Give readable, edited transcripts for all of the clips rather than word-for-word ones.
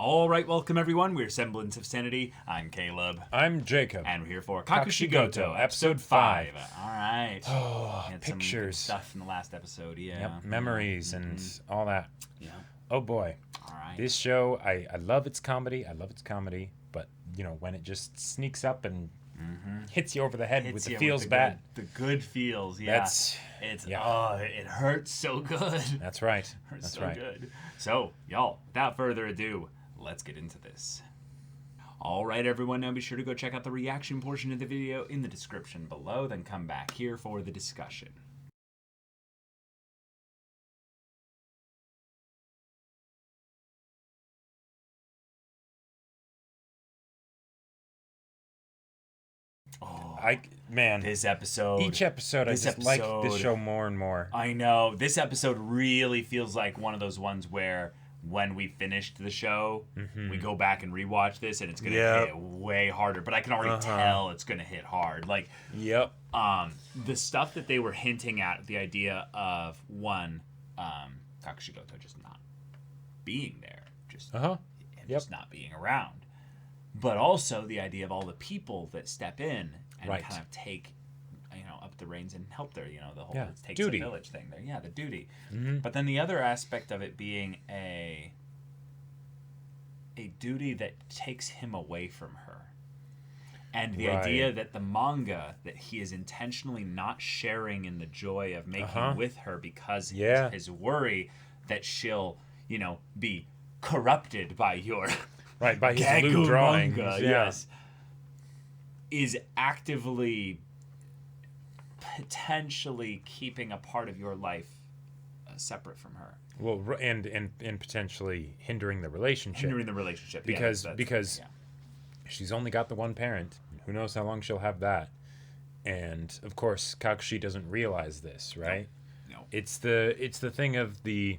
All right, welcome everyone. We're Semblance of Sanity. I'm Caleb. I'm Jacob. And we're here for Kakushigoto, episode 5. All right. Oh, We had pictures. some good stuff in the last episode, yeah. Yep, memories and all that. Yeah. Oh boy. All right. This show, I love its comedy. But, when it just sneaks up and hits you over the head with the feels bad. The good feels, yeah. It hurts so good. That's right. Hurts so good. So, y'all, without further ado, let's get into this. All right, everyone, now be sure to go check out the reaction portion of the video in the description below, then come back here for the discussion. Oh, this episode. Each episode, I just like this show more and more. I know. This episode really feels like one of those ones where when we finished the show, we go back and rewatch this, and it's going to hit way harder. But I can already tell it's going to hit hard. Like, the stuff that they were hinting at, the idea of, one, Kakushigoto just not being there. Just not being around. But also the idea of all the people that step in and kind of take, up the reins and help there. The whole it takes a village thing there. Yeah, the duty. But then the other aspect of it being a duty that takes him away from her. And the idea that the manga that he is intentionally not sharing in the joy of making with her because his worry that she'll, be corrupted by your... Right, by his lewd drawings. Yes. Is actively, potentially keeping a part of your life separate from her. Well, and potentially hindering the relationship. Because she's only got the one parent. Who knows how long she'll have that. And, of course, Kakushi doesn't realize this, right? No. It's the thing of you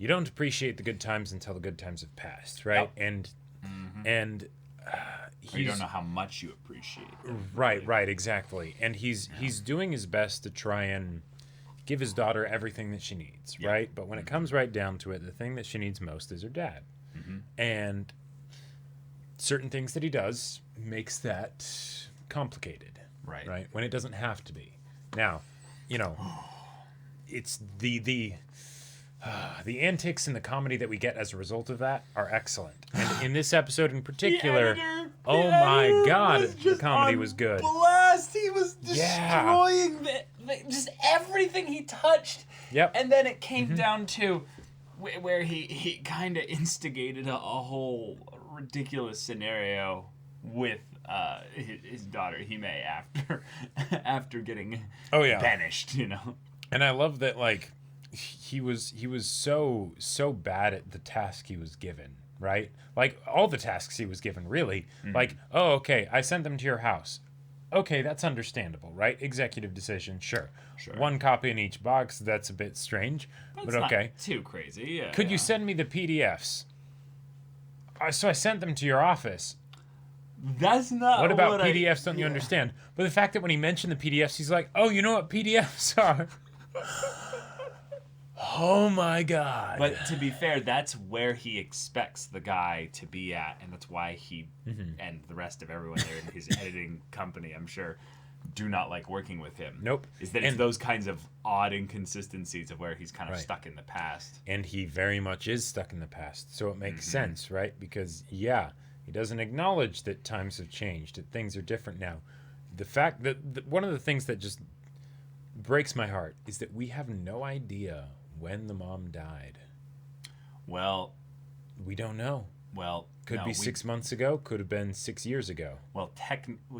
don't appreciate the good times until the good times have passed, right? Yep. And you don't know how much you appreciate it. Right, exactly. And he's doing his best to try and give his daughter everything that she needs, right? But when it comes right down to it, the thing that she needs most is her dad. And certain things that he does makes that complicated, right? When it doesn't have to be. Now, it's the antics and the comedy that we get as a result of that are excellent. And in this episode in particular, my God, the comedy was good. Blast! He was destroying just everything he touched. Yep. And then it came down to where he kind of instigated a whole ridiculous scenario with his daughter Hime after getting banished. And I love that he was so bad at the task he was given, right? Like all the tasks he was given, really. Like, okay, I sent them to your house. Okay, that's understandable, right? Executive decision, sure. One copy in each box, that's a bit strange, but okay. Not too crazy, yeah. Could you send me the PDFs? So I sent them to your office. That's not what about PDFs don't you understand? But the fact that when he mentioned the PDFs, he's like, oh, you know what PDFs are? Oh my God. But to be fair, that's where he expects the guy to be at, and that's why he and the rest of everyone there in his editing company, I'm sure, do not like working with him. Nope. Is that it's those kinds of odd inconsistencies of where he's kind of stuck in the past. And he very much is stuck in the past, so it makes sense, right? Because, he doesn't acknowledge that times have changed, that things are different now. The fact that one of the things that just breaks my heart is that we have no idea when the mom died. Well, we don't know. Well, could be 6 months ago, could have been 6 years ago. Well,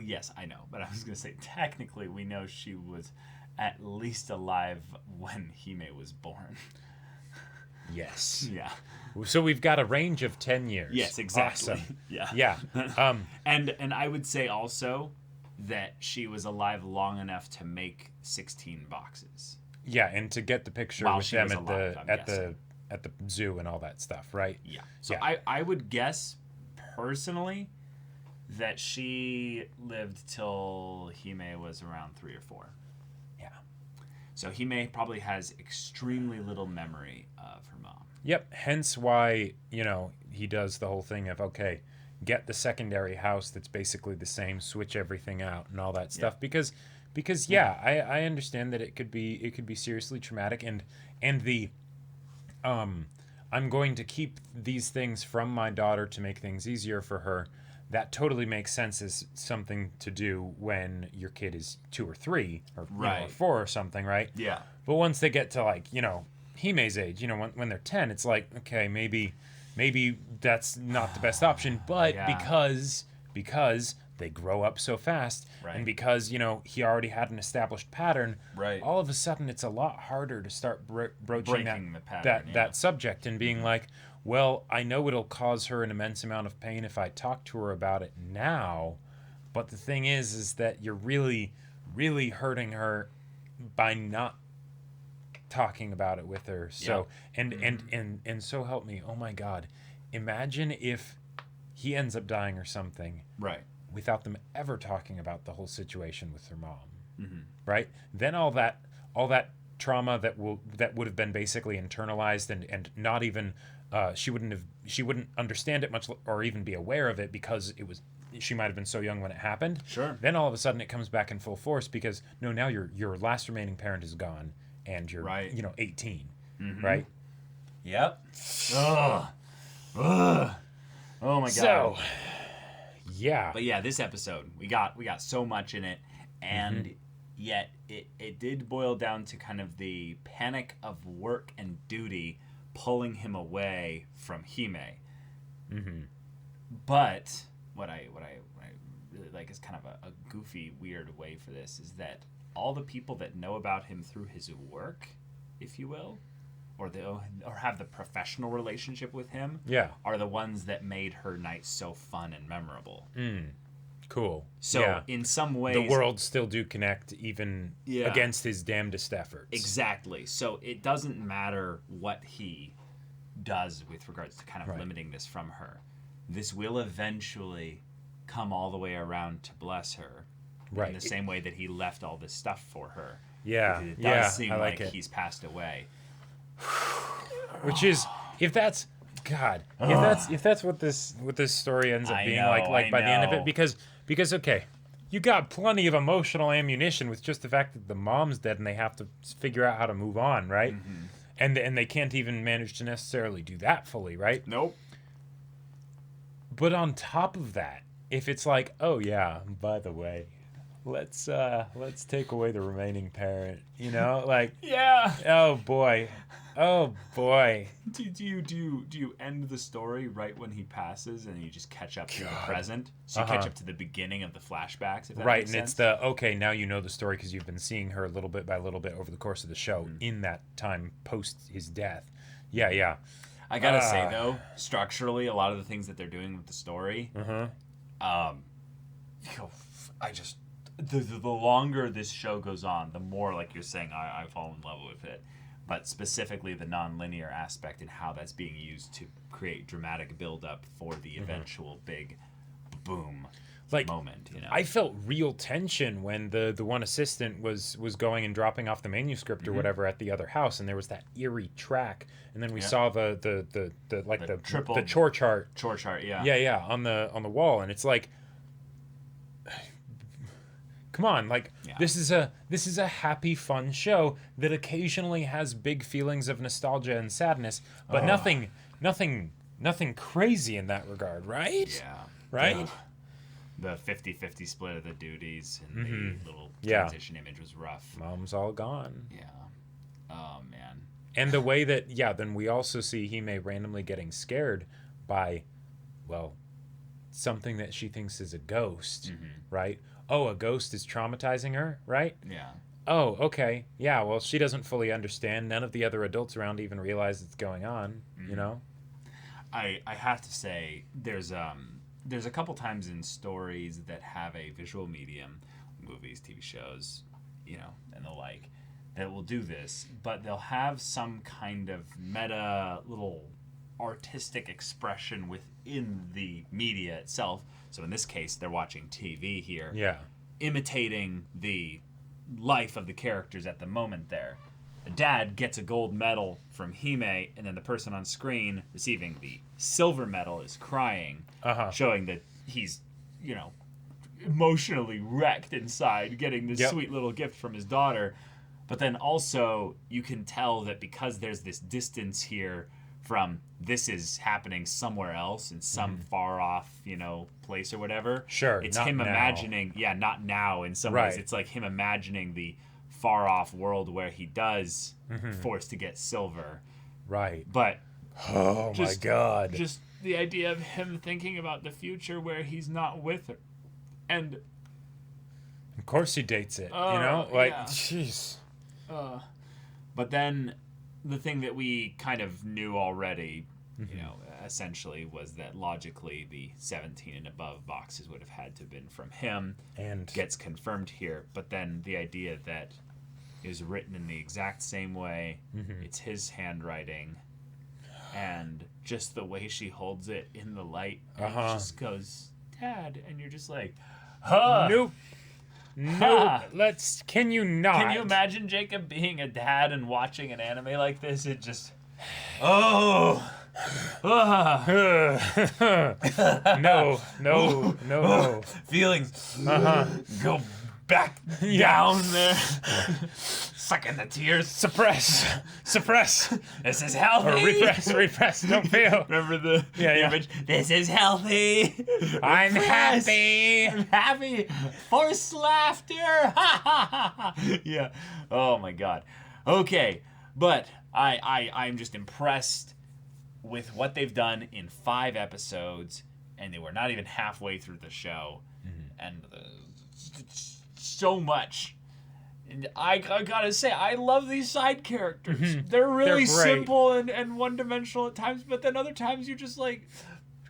yes, I know, but I was going to say technically we know she was at least alive when Hime was born. Yes. Yeah. So we've got a range of 10 years. Yes, exactly. Awesome. Yeah. And I would say also that she was alive long enough to make 16 boxes. Yeah, and to get the picture with them at the zoo and all that stuff, right? Yeah. So I would guess personally that she lived till Hime was around 3 or 4. Yeah. So Hime probably has extremely little memory of her mom. Yep. Hence why, he does the whole thing of, okay, get the secondary house that's basically the same, switch everything out and all that stuff. Because I understand that it could be seriously traumatic, and the I'm going to keep these things from my daughter to make things easier for her. That totally makes sense as something to do when your kid is 2 or 3 or, or 4 or something, right? Yeah. But once they get to Hime's age, when they're 10, it's like, okay, maybe that's not the best option, but because they grow up so fast, and because he already had an established pattern, all of a sudden it's a lot harder to start broaching that subject and being like, well, I know it'll cause her an immense amount of pain if I talk to her about it now, but the thing is that you're really, really hurting her by not talking about it with her. So and so help me, oh my God, imagine if he ends up dying or something, without them ever talking about the whole situation with their mom, right? Then all that trauma that would have been basically internalized and not even she wouldn't understand it much or even be aware of it because she might have been so young when it happened. Sure. Then all of a sudden it comes back in full force because now your last remaining parent is gone and you're 18, right? Yep. Ugh. Ugh. Oh my God. So, yeah. But yeah, this episode we got so much in it, and yet it did boil down to kind of the panic of work and duty pulling him away from Hime. But what I really like is kind of a goofy, weird way for this is that all the people that know about him through his work, if you will, or have the professional relationship with him, are the ones that made her night so fun and memorable. Cool. So in some ways, the worlds still do connect even against his damnedest efforts. Exactly. So it doesn't matter what he does with regards to kind of limiting this from her. This will eventually come all the way around to bless her. In the same way that he left all this stuff for her. Yeah. Because it does seem like he's passed away. Which is, if that's what this story ends up being like by the end of it, because okay, you got plenty of emotional ammunition with just the fact that the mom's dead and they have to figure out how to move on, right? And they can't even manage to necessarily do that fully, right? Nope. But on top of that, if it's like, oh yeah, by the way, let's take away the remaining parent, like oh boy. Do you end the story right when he passes and you just catch up to the present? So you catch up to the beginning of the flashbacks, if that makes sense? It's now you know the story because you've been seeing her little bit by little bit over the course of the show in that time post his death. Yeah. I gotta say though, structurally, a lot of the things that they're doing with the story, the longer this show goes on, the more, like you're saying, I fall in love with it. But specifically the non-linear aspect and how that's being used to create dramatic build-up for the eventual big boom moment. I felt real tension when the one assistant was going and dropping off the manuscript or whatever at the other house, and there was that eerie track, and then we saw the chore chart on the wall, and it's like, come on, this is a happy, fun show that occasionally has big feelings of nostalgia and sadness, but nothing crazy in that regard, right? Yeah. Right? The 50-50 split of the duties and the little transition image was rough. Mom's all gone. Yeah. Oh, man. And the way that, then we also see Hime randomly getting scared by, something that she thinks is a ghost, right? Oh, a ghost is traumatizing her, right? Yeah. Oh, okay. Yeah, well, she doesn't fully understand. None of the other adults around even realize it's going on, I have to say, there's a couple times in stories that have a visual medium, movies, TV shows, and the like, that will do this, but they'll have some kind of meta little artistic expression within the media itself. So in this case, they're watching TV here, imitating the life of the characters at the moment there. dad gets a gold medal from Hime, and then the person on screen receiving the silver medal is crying, showing that he's, emotionally wrecked inside, getting this sweet little gift from his daughter. But then also, you can tell that because there's this distance here from this is happening somewhere else in some far off, place or whatever. Sure. It's him imagining, not now in some ways. It's like him imagining the far off world where he does force to get silver. Right. But my God. Just the idea of him thinking about the future where he's not with her. And of course he dates it, jeez. But then the thing that we kind of knew already, essentially was that logically the 17 and above boxes would have had to have been from him, and gets confirmed here. But then the idea that it was written in the exact same way, it's his handwriting, and just the way she holds it in the light, it just goes, Dad, and you're just like, nope. Can you not? Can you imagine Jacob being a dad and watching an anime like this? It just, no. Feelings go back down there. Sucking the tears. Suppress. This is healthy. Or repress. Don't feel. Remember the image? This is healthy. I'm happy. I'm happy. Forced laughter. Yeah. Oh my God. Okay. But I'm just impressed with what they've done in 5 episodes, and they were not even halfway through the show, and so much. And I gotta say, I love these side characters. They're really simple and one-dimensional at times, but then other times you're just like,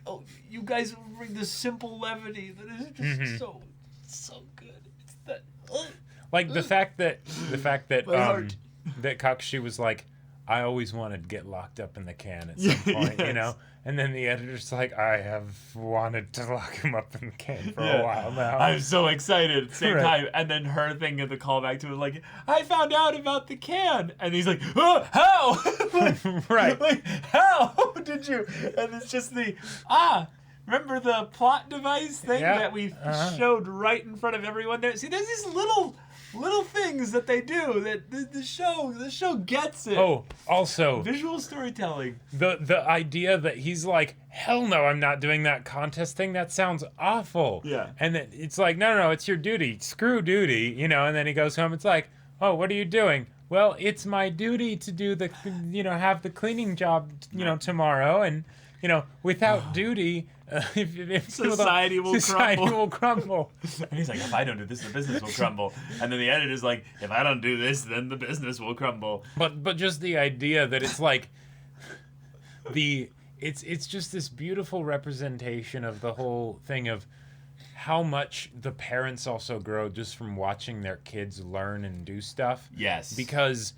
oh, you guys bring this simple levity that is just so good. It's that, like the fact that that Kakushi was like, I always wanted to get locked up in the can at some point, And then the editor's like, I have wanted to lock him up in the can for a while now. I'm so excited at the same time. And then her thing of the callback to it, like, I found out about the can. And he's like, oh, how? Like, how did you? And it's just remember the plot device thing that we showed right in front of everyone there? See, there's these little things that they do that the show gets it. Oh, also visual storytelling. The idea that he's like, hell no, I'm not doing that contest thing. That sounds awful. Yeah. And then it's like, no, it's your duty. Screw duty, And then he goes home. It's like, oh, what are you doing? Well, it's my duty to do the, have the cleaning job, tomorrow. And, without duty, if society will crumble. And he's like, if I don't do this, the business will crumble. And then the editor's like, if I don't do this, then the business will crumble. But just the idea that it's like it's just this beautiful representation of the whole thing of how much the parents also grow just from watching their kids learn and do stuff. Yes. Because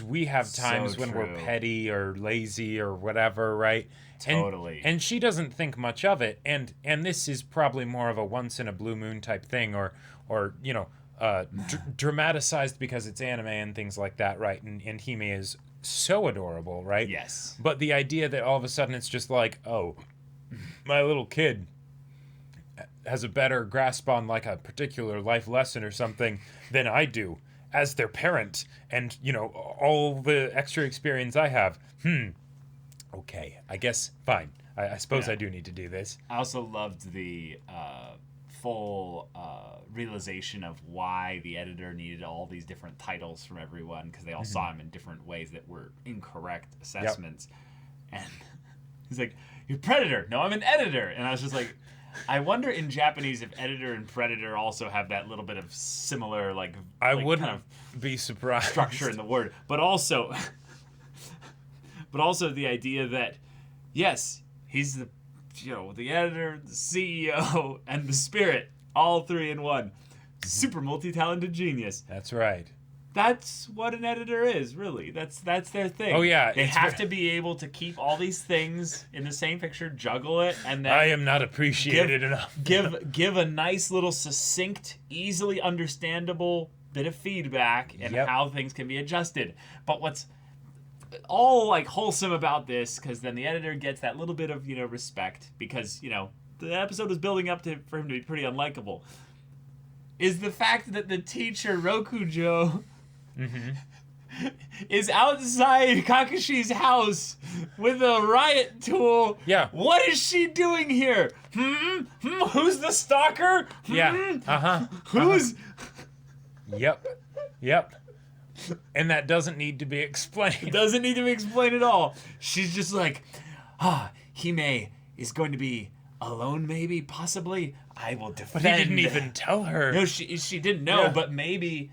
we have times when we're petty or lazy or whatever, right? Totally. And she doesn't think much of it. And this is probably more of a once in a blue moon type thing, or dramatized because it's anime and things like that, right? And Hime is so adorable, right? Yes. But the idea that all of a sudden it's just like, oh, my little kid has a better grasp on like a particular life lesson or something than I do as their parent, and all the extra experience I have. Okay, I guess fine. I suppose I do need to do this. I also loved the full realization of why the editor needed all these different titles from everyone, because they all saw him in different ways that were incorrect assessments. And he's like, "You're Predator." No, I'm an editor. And I was just like, I wonder in Japanese if editor and predator also have that little bit of similar I wouldn't kind of be surprised structure in the word, but also the idea that yes, he's the editor, the CEO, and the spirit, all 3 in one. Super multi-talented genius. That's right. That's what an editor is, really. That's their thing. Oh yeah, they have to be able to keep all these things in the same picture, juggle it, and then I am not appreciated enough. give a nice little succinct, easily understandable bit of feedback and Yep. how things can be adjusted. But what's all like wholesome about this, because then the editor gets that little bit of respect, because the episode was building up for him to be pretty unlikable, is the fact that the teacher Rokujo is outside Kakushi's house with a riot tool. Yeah. What is she doing here? Who's the stalker? Yeah. Who's... Yep. And that doesn't need to be explained. Doesn't need to be explained at all. She's just like, Hime is going to be alone, maybe, possibly. I will defend. But he didn't even tell her. No, she didn't know, Yeah. but maybe,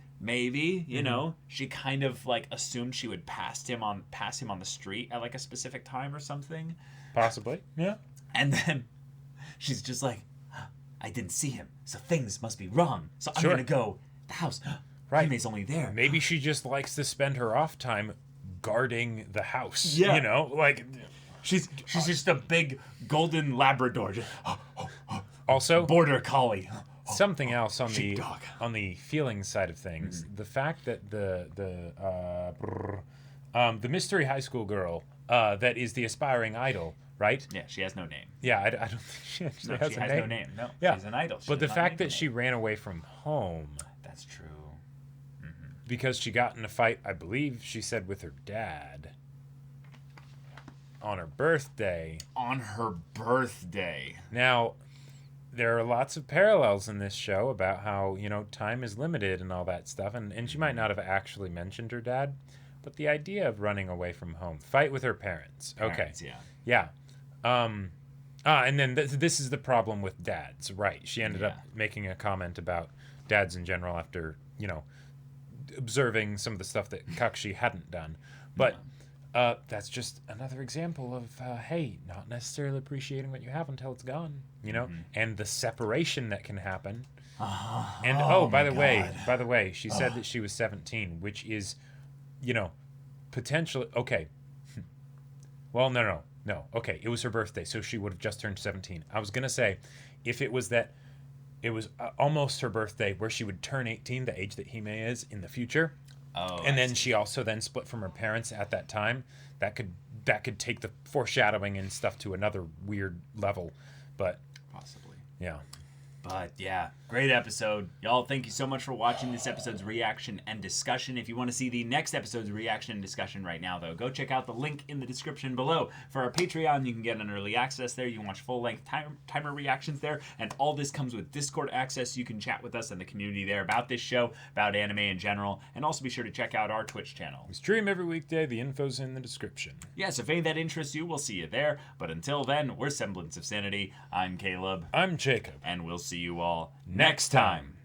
she kind of like assumed she would pass him on the street at like a specific time or something. Possibly. Yeah. And then she's just like, I didn't see him, so things must be wrong. So I'm Sure. gonna go the house. Right. Hime's only there. Maybe she just likes to spend her off time guarding the house. Yeah. Like She's just a big golden Labrador. Just, also border collie. something else on sheepdog. the feeling side of things. The fact that the mystery high school girl that is the aspiring idol, right? Yeah, she has no name. Yeah, I don't think she actually has she a has name. no name. No, Yeah. she's an idol. She But the does not fact make that a she name. ran away from home That's true. because she got in a fight, I believe she said, with her dad on her birthday. On her birthday. Now, there are lots of parallels in this show about how, time is limited and all that stuff. And she might not have actually mentioned her dad, but the idea of running away from home, fight with her parents. Parents, Okay. Yeah. And then this is the problem with dads, right? She ended up making a comment about dads in general after, observing some of the stuff that Kakushi hadn't done. But that's just another example of, hey, not necessarily appreciating what you have until it's gone, and the separation that can happen. And by the way, she said that she was 17, which is, potentially okay. Well, no. Okay, it was her birthday, so she would have just turned 17. I was gonna say, if it was that, it was almost her birthday where she would turn 18, the age that Hime is in the future. Oh, and then she also then split from her parents at that time. That could take the foreshadowing and stuff to another weird level, but possibly. yeah. But yeah, great episode. Y'all, thank you so much for watching this episode's reaction and discussion. If you want to see the next episode's reaction and discussion right now, though, go check out the link in the description below. For our Patreon, you can get an early access there. You can watch full-length timer reactions there. And all this comes with Discord access. You can chat with us in the community there about this show, about anime in general. And also be sure to check out our Twitch channel. We stream every weekday. The info's in the description. Yes, if any of that interests you, we'll see you there. But until then, we're Semblance of Sanity. I'm Caleb. I'm Jacob. And we'll see you all next time.